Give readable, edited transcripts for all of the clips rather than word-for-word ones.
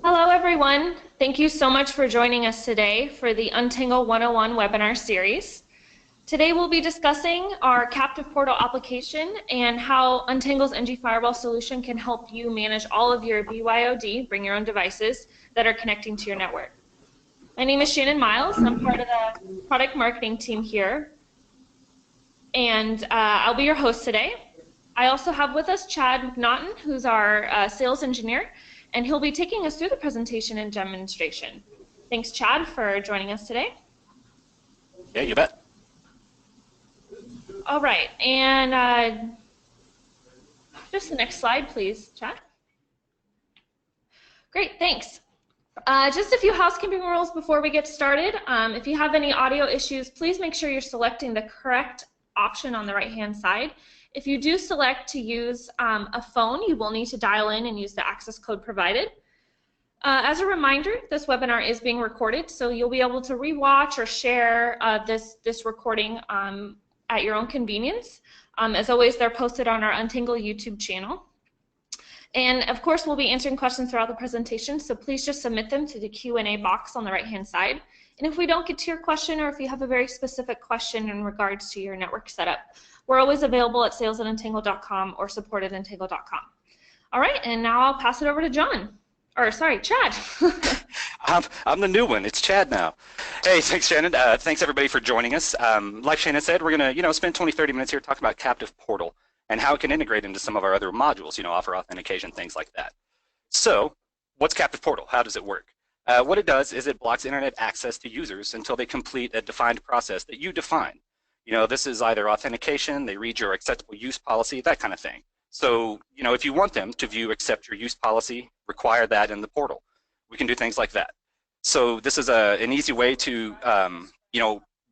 Hello, everyone. Thank you so much for joining us today for the Untangle 101 webinar series. Today we'll be discussing our captive portal application and how Untangle's NG Firewall solution can help you manage all of your BYOD, bring your own devices, that are connecting to your network. My name is Shannon Miles. I'm part of the product marketing team here, and I'll be your host today. I also have with us Chad McNaughton, who's our sales engineer, and he'll be taking us through the presentation and demonstration. Thanks, Chad, for joining us today. Yeah, you bet. All right, and just the next slide, please, Chad. Great, thanks. Just a few housekeeping rules before we get started. If you have any audio issues, please make sure you're selecting the correct option on the right-hand side. If you do select to use a phone, you will need to dial in and use the access code provided. As a reminder, this webinar is being recorded, so you'll be able to rewatch or share this recording at your own convenience. As always, they're posted on our Untangle YouTube channel. And of course, we'll be answering questions throughout the presentation, so please just submit them to the Q&A box on the right-hand side. And if we don't get to your question, or if you have a very specific question in regards to your network setup, we're always available at sales@untangle.com or support@untangle.com. All right, and now I'll pass it over to John. Or sorry, Chad. I'm the new one. It's Chad now. Hey, thanks, Shannon. Thanks everybody for joining us. Like Shannon said, we're gonna spend 20-30 minutes here talking about Captive Portal and how it can integrate into some of our other modules. Offer authentication, things like that. So, what's Captive Portal? How does it work? What it does is it blocks internet access to users until they complete a defined process that you define. This is either authentication, they read your acceptable use policy, that kind of thing. So, if you want them to view accept your use policy, require that in the portal. We can do things like that. So this is an easy way to,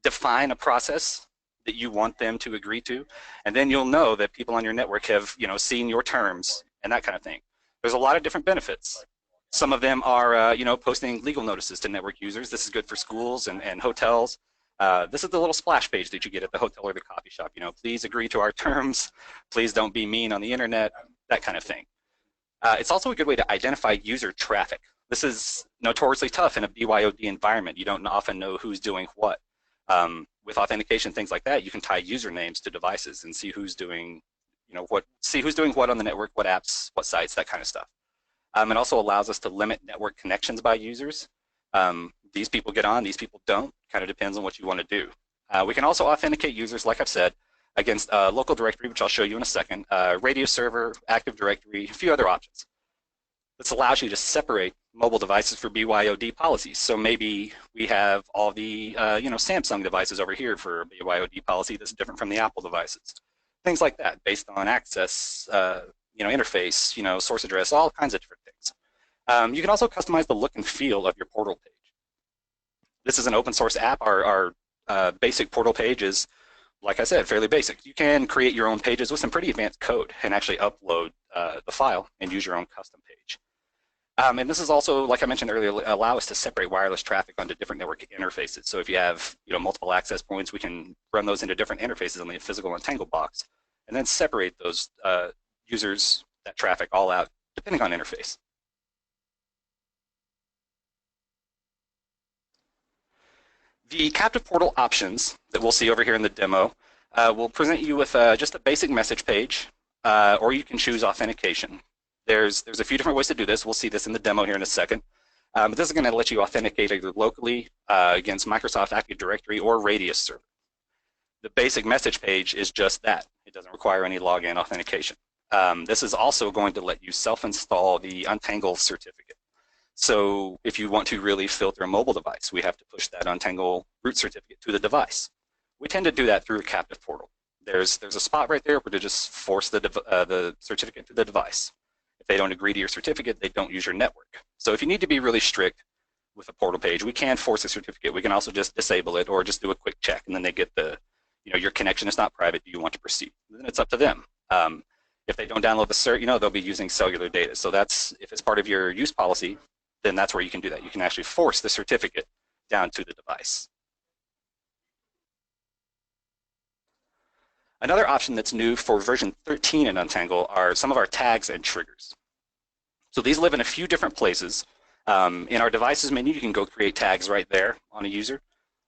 define a process that you want them to agree to, and then you'll know that people on your network have, seen your terms and that kind of thing. There's a lot of different benefits. Some of them are, posting legal notices to network users. This is good for schools and hotels. This is the little splash page that you get at the hotel or the coffee shop. Please agree to our terms. Please don't be mean on the internet, that kind of thing. It's also a good way to identify user traffic. This is notoriously tough in a BYOD environment. You don't often know who's doing what. With authentication, things like that, you can tie usernames to devices and see who's doing, who's doing what on the network, what apps, what sites, that kind of stuff. It also allows us to limit network connections by users. These people get on, these people don't. Kind of depends on what you want to do. We can also authenticate users, like I've said, against local directory, which I'll show you in a second, radio server, Active Directory, a few other options. This allows you to separate mobile devices for BYOD policies. So maybe we have all the Samsung devices over here for BYOD policy that's different from the Apple devices. Things like that, based on access, interface, source address, all kinds of different things. You can also customize the look and feel of your portal page. This is an open source app. Our basic portal page is, like I said, fairly basic. You can create your own pages with some pretty advanced code and actually upload the file and use your own custom page. And this is also, like I mentioned earlier, allow us to separate wireless traffic onto different network interfaces. So if you have multiple access points, we can run those into different interfaces on the physical Untangle box and then separate those users, that traffic all out, depending on interface. The captive portal options that we'll see over here in the demo will present you with just a basic message page, or you can choose authentication. There's a few different ways to do this. We'll see this in the demo here in a second. But this is going to let you authenticate either locally against Microsoft Active Directory or Radius server. The basic message page is just that. It doesn't require any login authentication. This is also going to let you self-install the Untangle certificate. So if you want to really filter a mobile device, we have to push that Untangle root certificate to the device. We tend to do that through a captive portal. There's a spot right there where to just force the certificate to the device. If they don't agree to your certificate, they don't use your network. So if you need to be really strict with a portal page, we can force a certificate. We can also just disable it or just do a quick check, and then they get the, your connection is not private. Do you want to proceed? And then it's up to them. If they don't download the cert, they'll be using cellular data. So that's, if it's part of your use policy, then that's where you can do that. You can actually force the certificate down to the device. Another option that's new for version 13 in Untangle are some of our tags and triggers. So these live in a few different places. In our devices menu, you can go create tags right there on a user.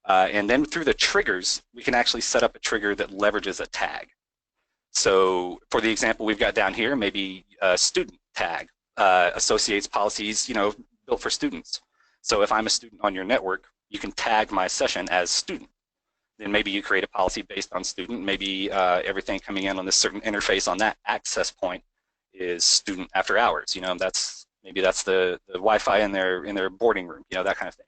And then through the triggers, we can actually set up a trigger that leverages a tag. So for the example we've got down here, maybe a student tag associates policies, built for students. So if I'm a student on your network, you can tag my session as student. Then maybe you create a policy based on student. Maybe everything coming in on this certain interface on that access point is student after hours. Maybe that's the Wi-Fi in their boarding room. That kind of thing.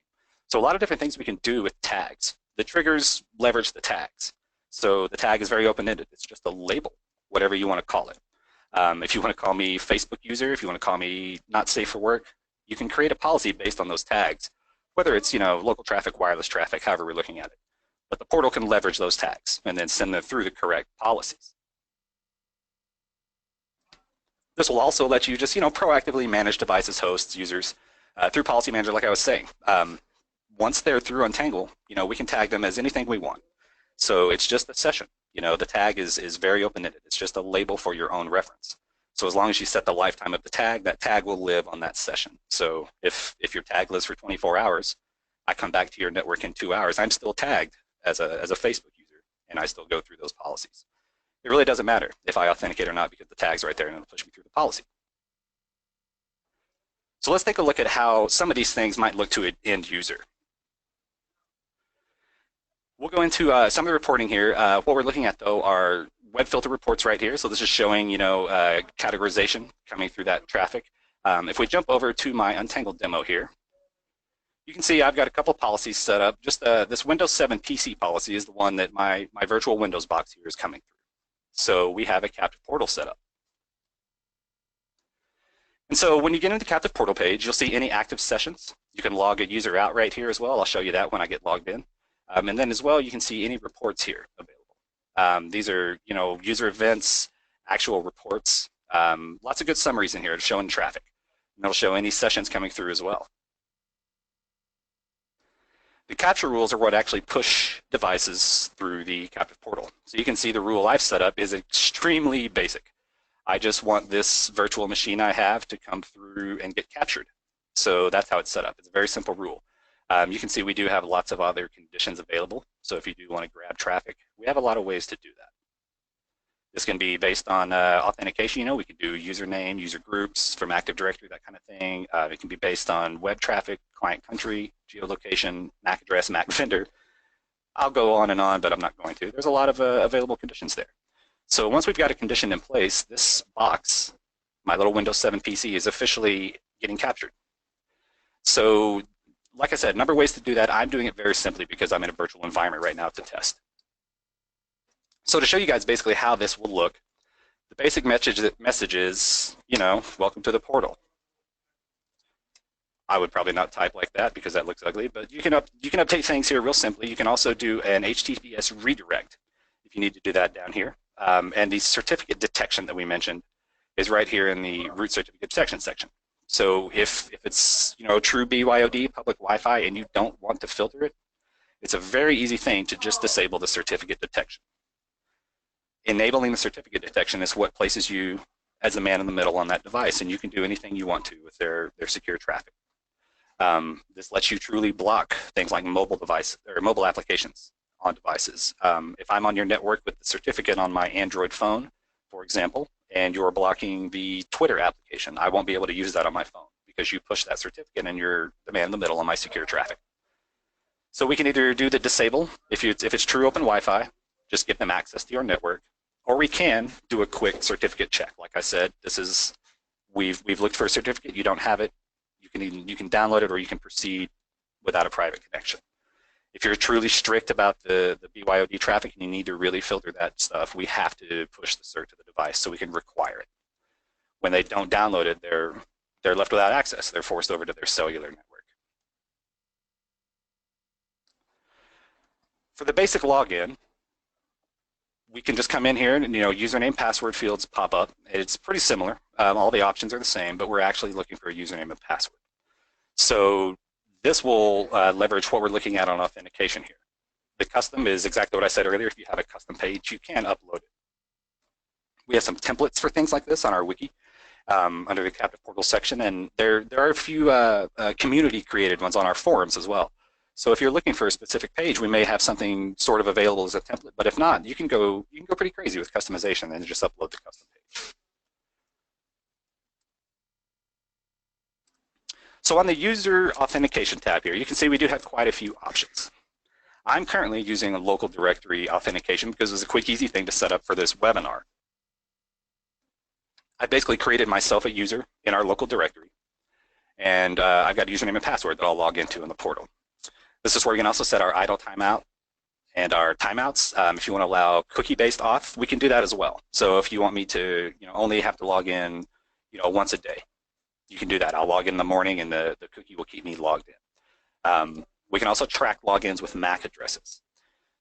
So a lot of different things we can do with tags. The triggers leverage the tags. So the tag is very open-ended. It's just a label, whatever you want to call it. If you want to call me Facebook user, if you want to call me not safe for work, you can create a policy based on those tags, whether it's local traffic, wireless traffic, however we're looking at it. But the portal can leverage those tags and then send them through the correct policies. This will also let you just proactively manage devices, hosts, users through Policy Manager, like I was saying. Once they're through Untangle, we can tag them as anything we want. So it's just a session. The tag is very open-ended. It's just a label for your own reference. So as long as you set the lifetime of the tag, that tag will live on that session. So if your tag lives for 24 hours, I come back to your network in 2 hours, I'm still tagged as a Facebook user, and I still go through those policies. It really doesn't matter if I authenticate or not because the tag's right there and it'll push me through the policy. So let's take a look at how some of these things might look to an end user. We'll go into some of the reporting here. What we're looking at, though, are web filter reports right here. So this is showing, categorization coming through that traffic. If we jump over to my Untangled demo here, you can see I've got a couple policies set up. Just this Windows 7 PC policy is the one that my virtual Windows box here is coming through. So we have a captive portal set up. And so when you get into the captive portal page, you'll see any active sessions. You can log a user out right here as well. I'll show you that when I get logged in. And then as well, you can see any reports here available. These are, user events, actual reports, lots of good summaries in here showing traffic. And it'll show any sessions coming through as well. The capture rules are what actually push devices through the captive portal. So you can see the rule I've set up is extremely basic. I just want this virtual machine I have to come through and get captured. So that's how it's set up. It's a very simple rule. You can see we do have lots of other conditions available. So if you do want to grab traffic, we have a lot of ways to do that. This can be based on authentication. We could do username, user groups from Active Directory, that kind of thing. It can be based on web traffic, client country, geolocation, MAC address, MAC vendor. I'll go on and on, but I'm not going to. There's a lot of available conditions there. So once we've got a condition in place, this box, my little Windows 7 PC, is officially getting captured. So like I said, a number of ways to do that. I'm doing it very simply because I'm in a virtual environment right now to test. So to show you guys basically how this will look, the basic message is, welcome to the portal. I would probably not type like that because that looks ugly, but you can update things here real simply. You can also do an HTTPS redirect if you need to do that down here. And the certificate detection that we mentioned is right here in the root certificate detection section. So if it's true BYOD, public Wi-Fi, and you don't want to filter it, it's a very easy thing to just disable the certificate detection. Enabling the certificate detection is what places you as the man in the middle on that device, and you can do anything you want to with their secure traffic. This lets you truly block things like mobile device or mobile applications on devices. If I'm on your network with the certificate on my Android phone, for example, and you're blocking the Twitter application, I won't be able to use that on my phone because you push that certificate and you're the man in the middle on my secure traffic. So we can either do the disable, if it's true open Wi-Fi, just give them access to your network, or we can do a quick certificate check. Like I said, we've looked for a certificate, you don't have it, you can download it or you can proceed without a private connection. If you're truly strict about the BYOD traffic and you need to really filter that stuff, we have to push the cert to the device so we can require it. When they don't download it, they're left without access. They're forced over to their cellular network. For the basic login, we can just come in here and username, password fields pop up. It's pretty similar. All the options are the same, but we're actually looking for a username and password. So this will leverage what we're looking at on authentication here. The custom is exactly what I said earlier. If you have a custom page, you can upload it. We have some templates for things like this on our wiki, under the captive portal section, and there are a few community created ones on our forums as well. So if you're looking for a specific page, we may have something sort of available as a template. But if not, you can go pretty crazy with customization and just upload the custom page. So on the user authentication tab here, you can see we do have quite a few options. I'm currently using a local directory authentication because it's a quick, easy thing to set up for this webinar. I basically created myself a user in our local directory, and I've got a username and password that I'll log into in the portal. This is where we can also set our idle timeout and our timeouts. If you want to allow cookie-based auth, we can do that as well. So if you want me to, only have to log in, once a day, you can do that. I'll log in the morning, and the cookie will keep me logged in. We can also track logins with MAC addresses.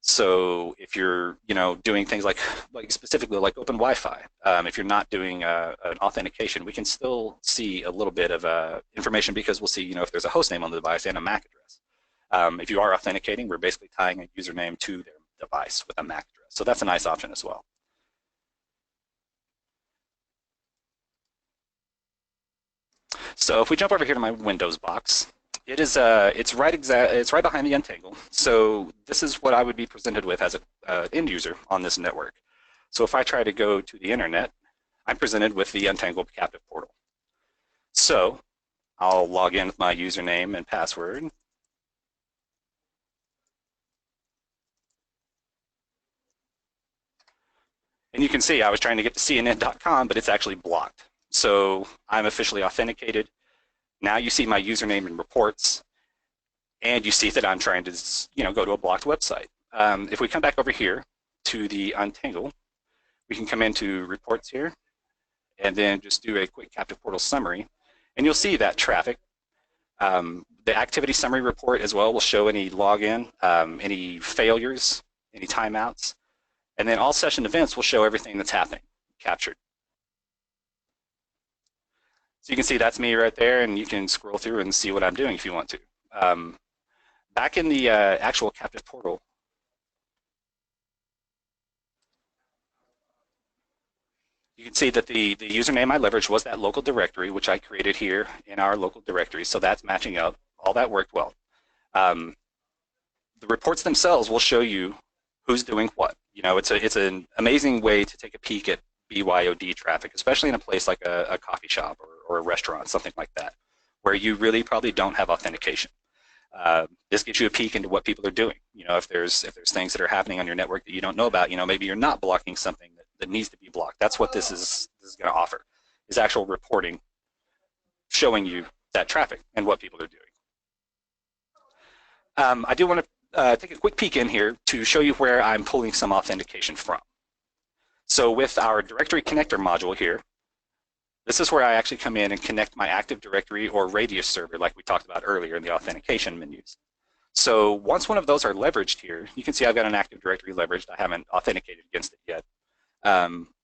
So if you're, doing things like specifically like open Wi-Fi, if you're not doing an authentication, we can still see a little bit of information because we'll see, if there's a host name on the device and a MAC address. If you are authenticating, we're basically tying a username to their device with a MAC address. So that's a nice option as well. So if we jump over here to my Windows box, it's right behind the Untangle. So this is what I would be presented with as an end user on this network. So if I try to go to the internet, I'm presented with the Untangle captive portal. So I'll log in with my username and password. And you can see I was trying to get to CNN.com, but it's actually blocked. So I'm officially authenticated. Now you see my username and reports, and you see that I'm trying to, go to a blocked website. If we come back over here to the Untangle, we can come into reports here, and then just do a quick captive portal summary, and you'll see that traffic. The activity summary report as well will show any login, any failures, any timeouts, and then all session events will show everything that's happening, captured. So you can see that's me right there, and you can scroll through and see what I'm doing if you want to. Back in the actual captive portal, you can see that the username I leveraged was that local directory, which I created here in our local directory. So that's matching up. All that worked well. The reports themselves will show you who's doing what. It's an amazing way to take a peek at BYOD traffic, especially in a place like a coffee shop or a restaurant, something like that, where you really probably don't have authentication. This gives you a peek into what people are doing. If there's things that are happening on your network that you don't know about, maybe you're not blocking something that needs to be blocked. That's what this is going to offer, is actual reporting showing you that traffic and what people are doing. I do want to take a quick peek in here to show you where I'm pulling some authentication from. So with our directory connector module here, this is where I actually come in and connect my Active Directory or Radius server like we talked about earlier in the authentication menus. So once one of those are leveraged here, you can see I've got an Active Directory leveraged. I haven't authenticated against it yet.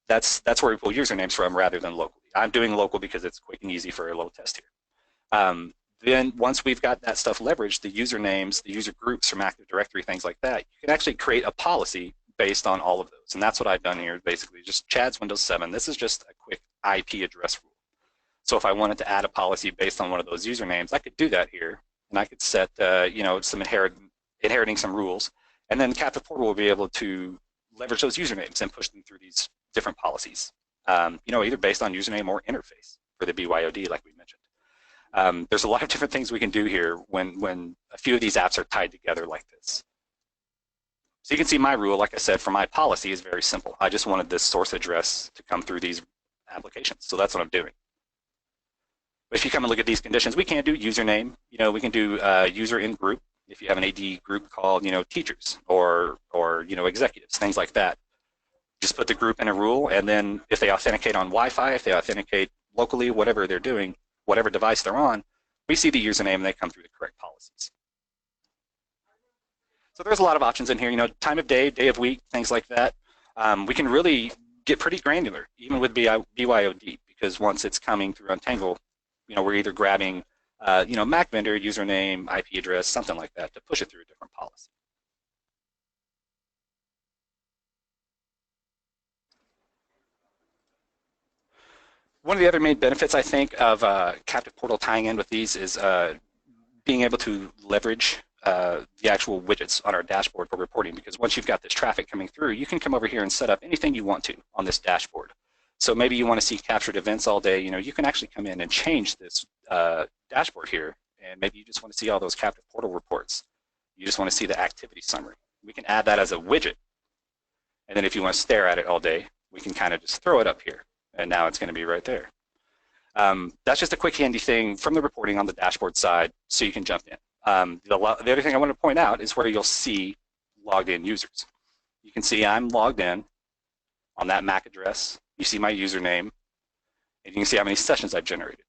That's where we pull usernames from rather than locally. I'm doing local because it's quick and easy for a little test here. Then once we've got that stuff leveraged, the usernames, the user groups from Active Directory, things like that, you can actually create a policy based on all of those. And that's what I've done here, basically just Chad's Windows 7. This is just a quick IP address rule. So if I wanted to add a policy based on one of those usernames, I could do that here. And I could set, some inheriting some rules. And then Captive Portal will be able to leverage those usernames and push them through these different policies, either based on username or interface for the BYOD, like we mentioned. There's a lot of different things we can do here when a few of these apps are tied together like this. So you can see my rule, like I said, for my policy is very simple. I just wanted this source address to come through these applications. So that's what I'm doing. But if you come and look at these conditions, we can do username. We can do user in group if you have an AD group called, teachers or executives, things like that. Just put the group in a rule, and then if they authenticate on Wi-Fi, if they authenticate locally, whatever they're doing, whatever device they're on, we see the username and they come through the correct policies. So there's a lot of options in here, time of day, day of week, things like that. We can really get pretty granular, even with BYOD, because once it's coming through Untangle, we're either grabbing, Mac vendor, username, IP address, something like that to push it through a different policy. One of the other main benefits, I think, of Captive Portal tying in with these is being able to leverage the actual widgets on our dashboard for reporting, because once you've got this traffic coming through, you can come over here and set up anything you want to on this dashboard. So maybe you want to see captured events all day, you can actually come in and change this dashboard here, and maybe you just want to see all those Captive Portal reports. You just want to see the activity summary. We can add that as a widget, and then if you want to stare at it all day, we can kind of just throw it up here, and now it's going to be right there. That's just a quick handy thing from the reporting on the dashboard side, so you can jump in. The other thing I want to point out is where you'll see logged in users. You can see I'm logged in on that MAC address. You see my username, and you can see how many sessions I've generated.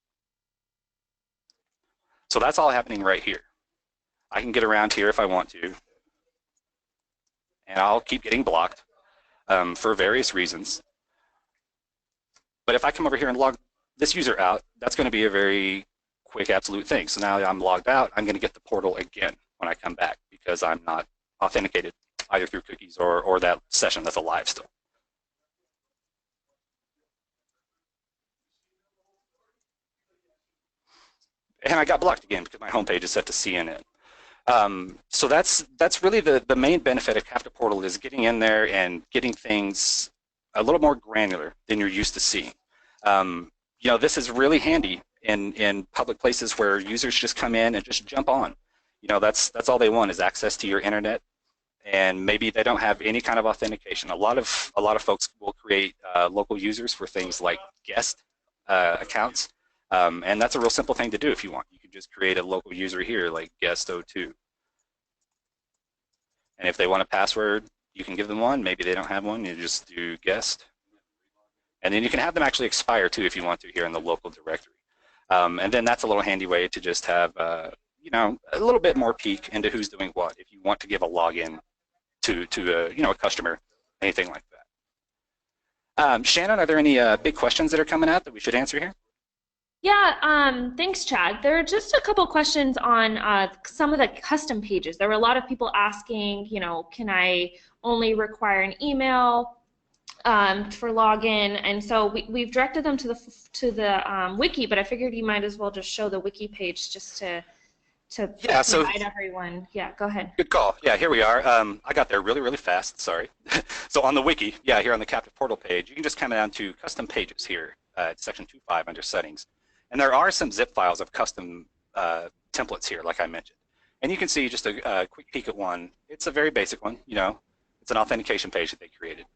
So that's all happening right here. I can get around here if I want to, and I'll keep getting blocked for various reasons. But if I come over here and log this user out, that's going to be a very quick absolute thing. So now I'm logged out, I'm going to get the portal again when I come back, because I'm not authenticated either through cookies or that session that's alive still. And I got blocked again because my homepage is set to CNN. So that's really the main benefit of Captive Portal, is getting in there and getting things a little more granular than you're used to seeing. This is really handy in public places where users just come in and just jump on. That's all they want, is access to your internet, and maybe they don't have any kind of authentication. A lot of folks will create local users for things like guest accounts, and that's a real simple thing to do if you want. You can just create a local user here like guest02, and if they want a password, you can give them one. Maybe they don't have one, you just do guest, and then you can have them actually expire too if you want to here in the local directory. And then that's a little handy way to just have a little bit more peek into who's doing what if you want to give a login to a customer, anything like that. Shannon, are there any big questions that are coming out that we should answer here? Yeah, thanks, Chad. There are just a couple questions on some of the custom pages. There were a lot of people asking, can I only require an email for login? And so we've directed them to the wiki, but I figured you might as well just show the wiki page just to provide everyone. Yeah, go ahead. Good call. Yeah, here we are. I got there really, really fast. Sorry. So on the wiki, here on the Captive Portal page, you can just come down to custom pages here at section 2.5 under settings. And there are some zip files of custom templates here, like I mentioned. And you can see just a quick peek at one. It's a very basic one. It's an authentication page that they created.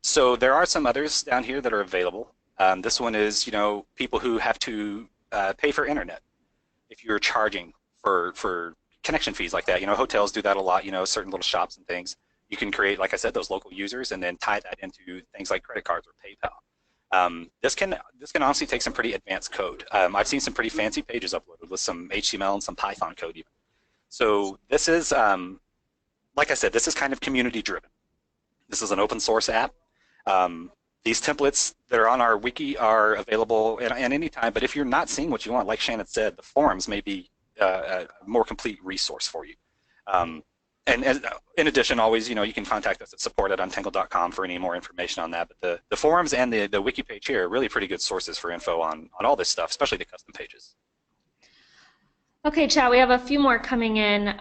So there are some others down here that are available. This one is, people who have to pay for internet. If you're charging for connection fees like that, hotels do that a lot, certain little shops and things. You can create, like I said, those local users and then tie that into things like credit cards or PayPal. This can honestly take some pretty advanced code. I've seen some pretty fancy pages uploaded with some HTML and some Python code even. So this is, like I said, this is kind of community driven. This is an open source app. These templates that are on our wiki are available at any time, but if you're not seeing what you want, like Shannon said, the forums may be a more complete resource for you. And in addition, always, you can contact us at support@untangle.com for any more information on that. But the forums and the wiki page here are really pretty good sources for info on all this stuff, especially the custom pages. Okay, Chad, we have a few more coming in.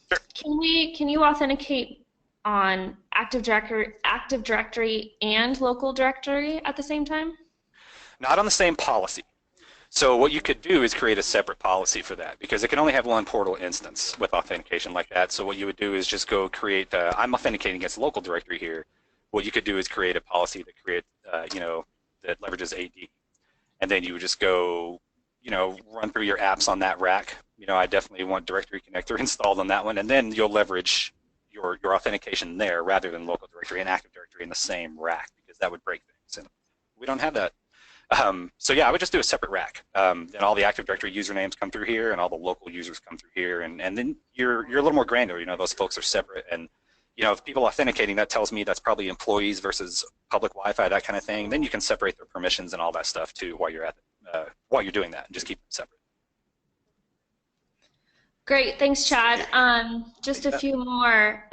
Sure. Can you authenticate on Active Directory and local directory at the same time? Not on the same policy. So what you could do is create a separate policy for that, because it can only have one portal instance with authentication like that. So what you would do is just go create, I'm authenticating against local directory here. What you could do is create a policy that creates, that leverages AD. And then you would just go, run through your apps on that rack. I definitely want Directory Connector installed on that one. And then you'll leverage your authentication there rather than local directory and Active Directory in the same rack, because that would break things. And we don't have that. So yeah, I would just do a separate rack. And all the Active Directory usernames come through here, and all the local users come through here, and then you're a little more granular. Those folks are separate, and if people authenticating, that tells me that's probably employees versus public Wi-Fi, that kind of thing. Then you can separate their permissions and all that stuff too while you're doing that, and just keep them separate. Great, thanks, Chad. Just a few more.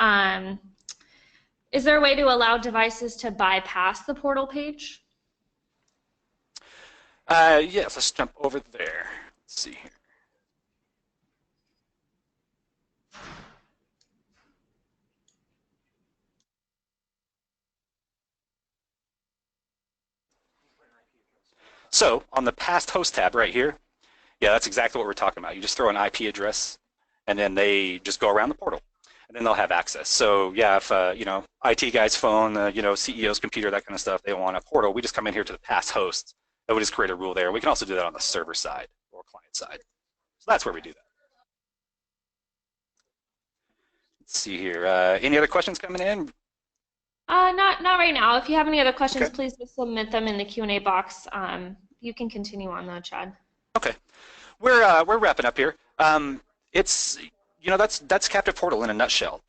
Is there a way to allow devices to bypass the portal page? Yes, let's jump over there. Let's see here. So on the past host tab right here, yeah, that's exactly what we're talking about. You just throw an IP address, and then they just go around the portal, and then they'll have access. So yeah, if IT guy's phone, CEO's computer, that kind of stuff, they want a portal, we just come in here to the past hosts, and we just create a rule there. We can also do that on the server side or client side. So that's where we do that. Let's see here. Any other questions coming in? Not right now. If you have any other questions, Okay. please just submit them in the Q&A box. You can continue on though, Chad. Okay. We're wrapping up here. It's that's Captive Portal in a nutshell.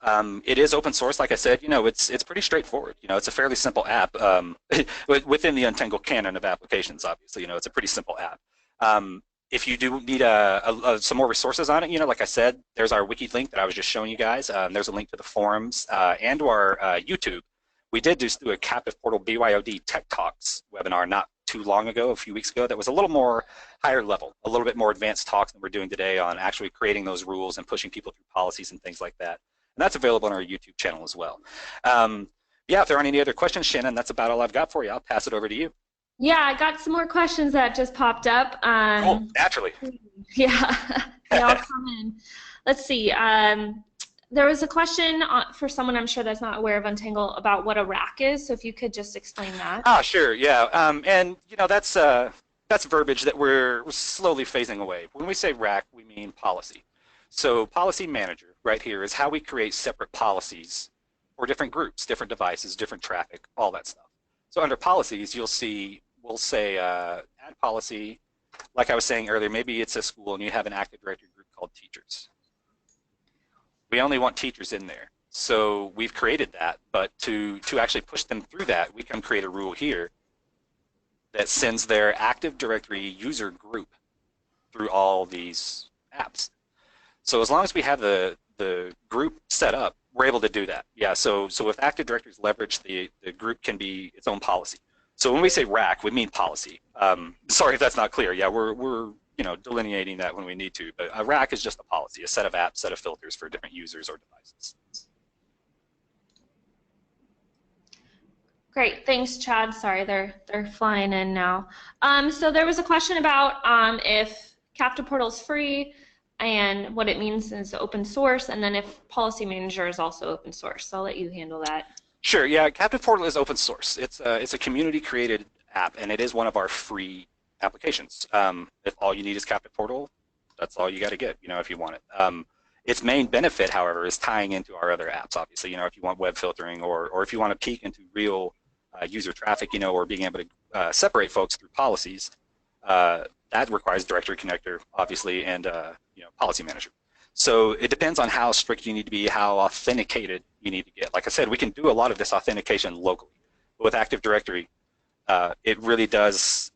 It is open source, like I said. It's pretty straightforward. It's a fairly simple app within the Untangle canon of applications. Obviously, it's a pretty simple app. If you do need some more resources on it, like I said, there's our wiki link that I was just showing you guys. There's a link to the forums and to our YouTube. We did just do a Captive Portal BYOD Tech Talks webinar not too long ago, a few weeks ago, that was a little more higher level, a little bit more advanced talks than we're doing today on actually creating those rules and pushing people through policies and things like that. And that's available on our YouTube channel as well. Yeah, if there aren't any other questions, Shannon, that's about all I've got for you. I'll pass it over to you. Yeah, I got some more questions that just popped up. Cool, naturally. Yeah, they all come in. Let's see. There was a question for someone I'm sure that's not aware of Untangle about what a rack is. So if you could just explain that. Sure, yeah. And that's verbiage that we're slowly phasing away. When we say rack, we mean policy. So policy manager right here is how we create separate policies for different groups, different devices, different traffic, all that stuff. So under policies, we'll say add policy. Like I was saying earlier, maybe it's a school and you have an Active Directory group called teachers. We only want teachers in there. So we've created that, but to actually push them through that, we can create a rule here that sends their Active Directory user group through all these apps. So as long as we have the group set up, we're able to do that. Yeah, so if Active Directories leverage, the group can be its own policy. So when we say rack, we mean policy. Sorry if that's not clear. Yeah, we're delineating that when we need to, but a rack is just a policy, a set of apps, set of filters for different users or devices. Great, thanks, Chad. Sorry, they're flying in now. So there was a question about if Captive Portal is free and what it means is open source, and then if Policy Manager is also open source. So I'll let you handle that. Sure. Yeah, Captive Portal is open source. It's a community-created app, and it is one of our free applications. If all you need is Captive Portal, that's all you got to get. If you want it. Its main benefit, however, is tying into our other apps. Obviously, if you want web filtering or if you want to peek into real user traffic, or being able to separate folks through policies, that requires Directory Connector, obviously, and Policy Manager. So it depends on how strict you need to be, how authenticated you need to get. Like I said, we can do a lot of this authentication locally. But with Active Directory, it really does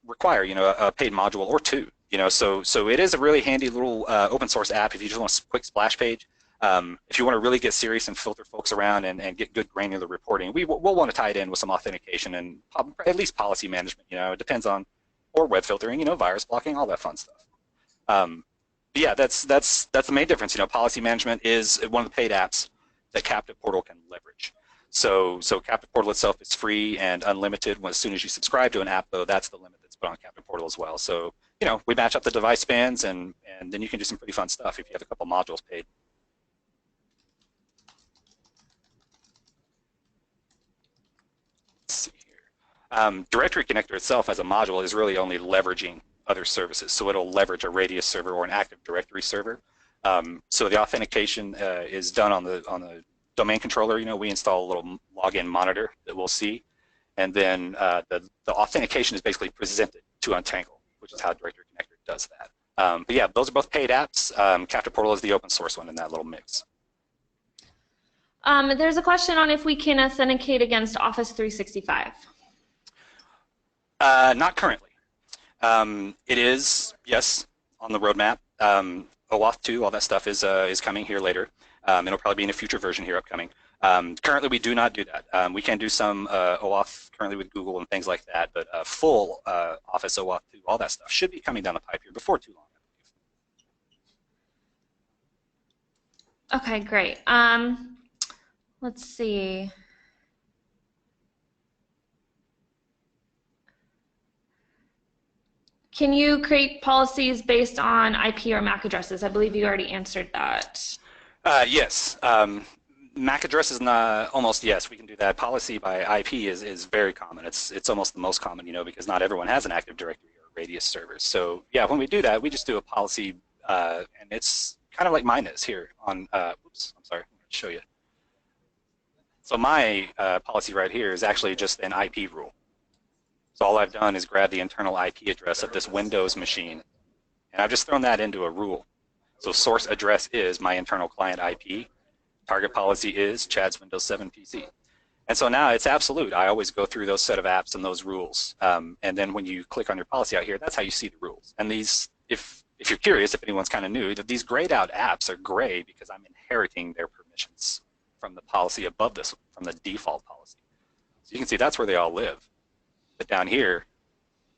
require, a paid module or two. So it is a really handy little open source app if you just want a quick splash page. If you want to really get serious and filter folks around and get good granular reporting, we'll want to tie it in with some authentication and at least policy management. It depends on, or web filtering, virus blocking, all that fun stuff. Yeah, that's the main difference. Policy management is one of the paid apps that Captive Portal can leverage. So Captive Portal itself is free and unlimited. As soon as you subscribe to an app, though, that's the limit that's put on Captive Portal as well. So we match up the device spans, and then you can do some pretty fun stuff if you have a couple modules paid. Let's see here. Directory Connector itself as a module is really only leveraging other services. So it'll leverage a Radius server or an Active Directory server. So the authentication is done on the domain controller. We install a little login monitor that we'll see. And then the authentication is basically presented to Untangle, which is how Directory Connector does that. But yeah, those are both paid apps. Captive Portal is the open source one in that little mix. There's a question on if we can authenticate against Office 365. Not currently. It is, yes, on the roadmap. OAuth 2, all that stuff is coming here later. It'll probably be in a future version here upcoming. Currently, we do not do that. We can do some OAuth currently with Google and things like that, but full Office OAuth 2, all that stuff should be coming down the pipe here before too long, I believe. Okay, great. Let's see. Can you create policies based on IP or MAC addresses? I believe you already answered that. Yes. MAC address is not almost yes. We can do that. Policy by IP is very common. It's almost the most common, because not everyone has an Active Directory or Radius server. So yeah, when we do that, we just do a policy, and it's kind of like mine is here on. Oops, I'm sorry. I'm going to show you. So my policy right here is actually just an IP rule. So all I've done is grab the internal IP address of this Windows machine, and I've just thrown that into a rule. So source address is my internal client IP. Target policy is Chad's Windows 7 PC. And so now it's absolute. I always go through those set of apps and those rules. And then when you click on your policy out here, that's how you see the rules. And these, if you're curious, if anyone's kind of new, these grayed out apps are gray because I'm inheriting their permissions from the policy above this, from the default policy. So you can see that's where they all live. But down here,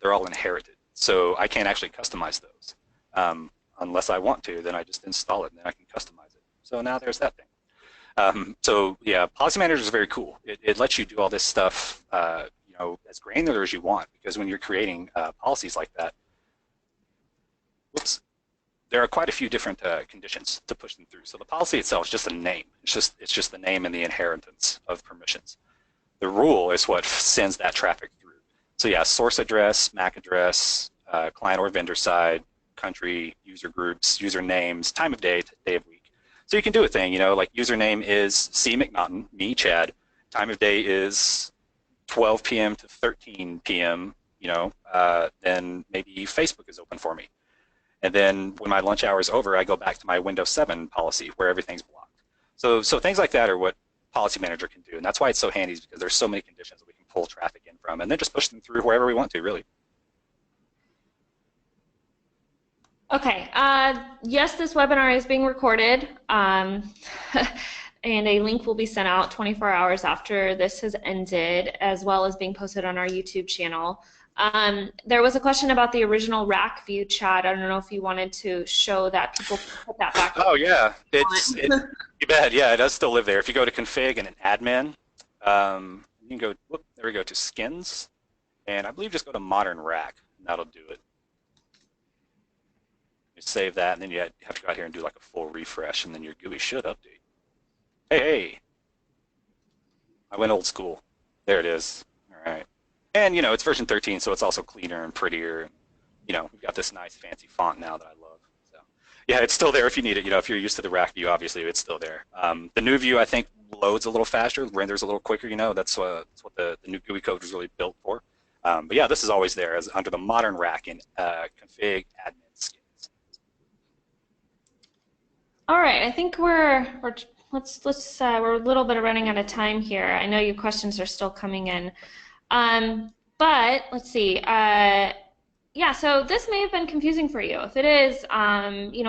they're all inherited. So I can't actually customize those. Unless I want to, then I just install it and then I can customize it. So now there's that thing. So yeah, Policy Manager is very cool. It lets you do all this stuff, as granular as you want, because when you're creating policies like that, there are quite a few different conditions to push them through. So the policy itself is just a name. It's just the name and the inheritance of permissions. The rule is what sends that traffic through. So yeah, source address, MAC address, client or vendor side, country, user groups, user names, time of day, day of week. So you can do a thing, like username is C. McNaughton, me, Chad. Time of day is 12 p.m. to 13 p.m., then maybe Facebook is open for me. And then when my lunch hour is over, I go back to my Windows 7 policy where everything's blocked. So things like that are what Policy Manager can do. And that's why it's so handy, is because there's so many conditions that we can pull traffic in from and then just push them through wherever we want to, really. Okay, yes, this webinar is being recorded, and a link will be sent out 24 hours after this has ended, as well as being posted on our YouTube channel. There was a question about the original rack view, Chad. I don't know if you wanted to show that people put that back. Oh, yeah. You bet. Yeah, it does still live there. If you go to config and an admin, you can go, there we go, to skins, and I believe just go to modern rack, and that'll do it. You save that, and then you have to go out here and do like a full refresh, and then your GUI should update. Hey, I went old school. There it is. All right. And, it's version 13, so it's also cleaner and prettier. We've got this nice fancy font now that I love. So, yeah, it's still there if you need it. If you're used to the rack view, obviously, it's still there. The new view, I think, loads a little faster, renders a little quicker. That's what the new GUI code was really built for. But yeah, this is always there as under the modern rack in config admin skins. All right, I think we're a little bit running out of time here. I know your questions are still coming in, but let's see. Yeah, so this may have been confusing for you. If it is,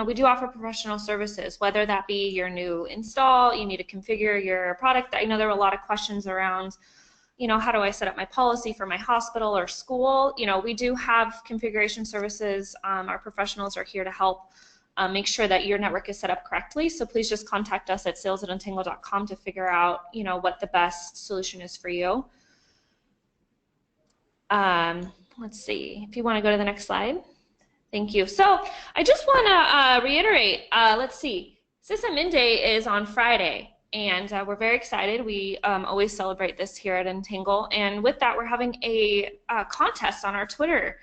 we do offer professional services, whether that be your new install, you need to configure your product. I know there were a lot of questions around, how do I set up my policy for my hospital or school? We do have configuration services. Our professionals are here to help make sure that your network is set up correctly. So please just contact us at sales@untangle.com to figure out, what the best solution is for you. Let's see, if you want to go to the next slide. Thank you. So I just want to reiterate, let's see, SysAdmin Day is on Friday, and we're very excited. We always celebrate this here at Untangle, and with that, we're having a contest on our Twitter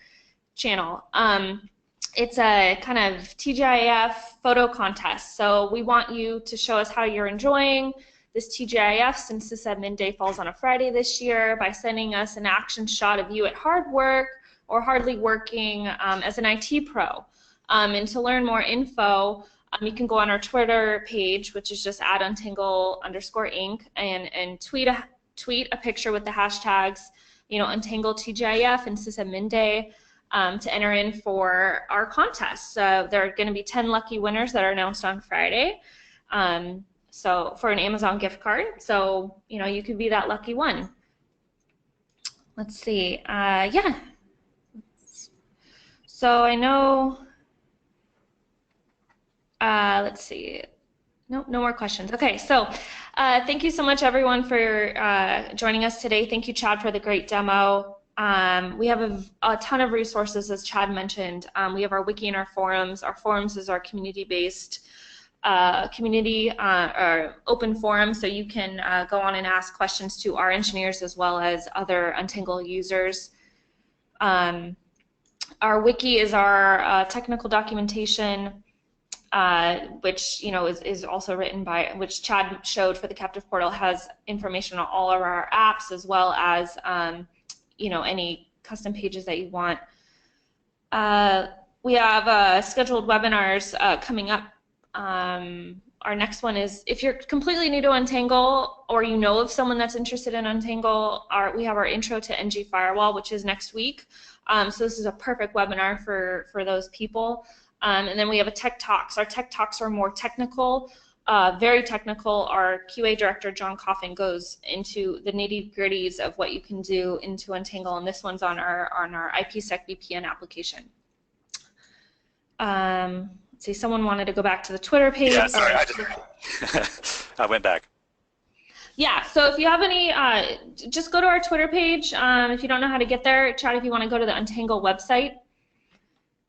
channel. It's a kind of TGIF photo contest, so we want you to show us how you're enjoying this TGIF since SysAdmin Day falls on a Friday this year by sending us an action shot of you at hard work or hardly working as an IT pro. And to learn more info, you can go on our Twitter page, which is just @Untangle_Inc. and tweet a picture with the hashtags, Untangle TGIF and SysAdmin Day. To enter in for our contest. So there are going to be 10 lucky winners that are announced on Friday. So for an Amazon gift card. So, you know, you could be that lucky one. Let's see. Yeah. So I know, let's see. Nope, no more questions. Okay, so thank you so much, everyone, for joining us today. Thank you, Chad, for the great demo. We have a ton of resources, as Chad mentioned. We have our wiki and our forums. Our forums is our community-based or open forum, so you can go on and ask questions to our engineers as well as other Untangle users. Our wiki is our technical documentation, which, you know, is also written by, which Chad showed for the captive portal, has information on all of our apps as well as, you know, any custom pages that you want. We have scheduled webinars coming up. Our next one is, if you're completely new to Untangle or you know of someone that's interested in Untangle, we have our intro to NG Firewall, which is next week. So this is a perfect webinar for those people. And then we have a Tech Talks. Our Tech Talks are more technical, very technical. Our QA director, John Coffin, goes into the nitty-gritties of what you can do into Untangle, and this one's on our IPsec VPN application. Let's see, someone wanted to go back to the Twitter page. Yeah, sorry, I went back. Yeah, so if you have any, just go to our Twitter page. If you don't know how to get there, Chad, if you want to go to the Untangle website,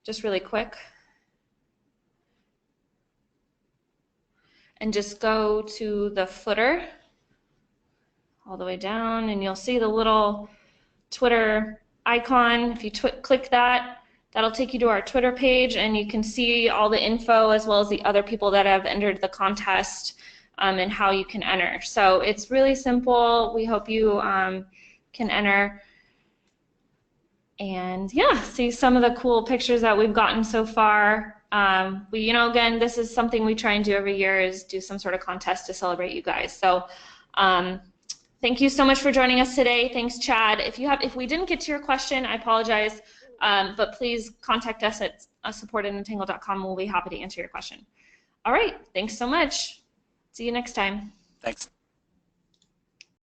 just really quick. And just go to the footer all the way down, and you'll see the little Twitter icon. If you click that, that'll take you to our Twitter page, and you can see all the info as well as the other people that have entered the contest and how you can enter. So it's really simple. We hope you can enter. And yeah, see some of the cool pictures that we've gotten so far. You know, again, this is something we try and do every year, is do some sort of contest to celebrate you guys. So thank you so much for joining us today. Thanks, Chad. If we didn't get to your question, I apologize, but please contact us at support@untangle.com. We'll be happy to answer your question. All right, thanks so much. See you next time. Thanks.